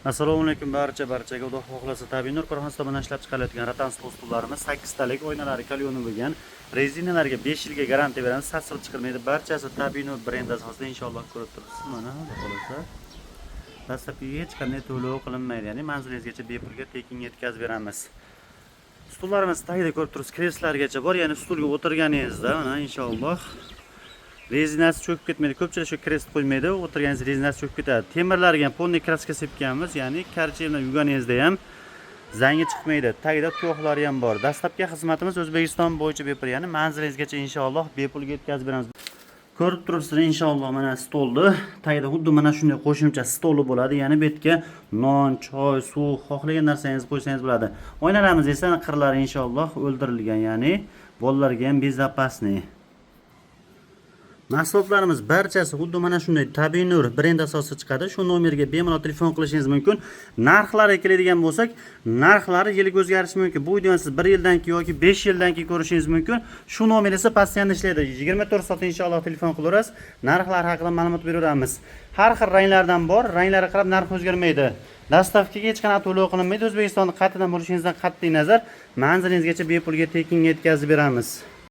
Assalomu alaykum barchaga. Xudo xohlasa tabiiy nur korxonasida mana ishlab chiqarilayotgan ratan stullarimiz 8 talik o'ynalari kalyoni bo'lgan. Rezinalarga 5 yilga garantiya beramiz. Sassiq chiqarmaydi. Barchasi tabiiy nur brendi asosida inshaalloh ko'rib turibsiz. Mana xudo xohlasa. Dastlabki hech qanday to'lov qilinmaydi. Ya'ni manzilingizgacha bepulga tekin yetkazib beramiz. Stullarimiz tagida ko'rib turibsiz, kresllargacha bor. Ya'ni stulga o'tirganingizda mana inshaalloh rezinasi cho'kib ketmaydi. Ko'pchilik shu kresl qo'ymaydi, o'tirganingiz rezinasi cho'kib ketadi. Temirlarga ham polniy kraska sepganmiz, ya'ni karchi bilan yuvganingizda ham zangi chiqmaydi. Tagida tuyoqlari ham bor. Dastlabki xizmatimiz O'zbekiston bo'yicha bepul, ya'ni manzilingizgacha inshaalloh bepulga yetkazib beramiz. Ko'rib turibsizlar inshaalloh mana stolni. Tagida xuddi mana shunday qo'shimcha stoli bo'ladi. Ya'ni bu yerga non, choy, suv, xohlagan narsangizni qo'ysangiz bo'ladi. Oynalarimiz esa qirlari inshaalloh o'ldirilgan, ya'ni bolalarga ham bezopasniy. Mahsulotlarimiz barchasi xuddi mana shunday tabiiy nur brend asosida chiqadi. Shu nomerga bemalol telefon qilishingiz mumkin. Narxlariga keladigan bo'lsak, narxlari yiliga o'zgarishi mumkin. Bu videoni siz 1 yildan keyin yoki 5 yildan keyin ko'rishingiz mumkin. Shu nomer esa postoyanno ishlaydi. 24 soat inshaalloh telefon qilaverasiz. Narxlar haqida ma'lumot beraveramiz. Har xil ranglardan bor, ranglariga qarab narx o'zgarmaydi. Dastlabkiga hech qanaqa to'lov qilinmaydi. O'zbekistonda qaytadan bo'lishingizdan qat'iy nazar manzilingizgacha bepulga tekin yetkazib beramiz.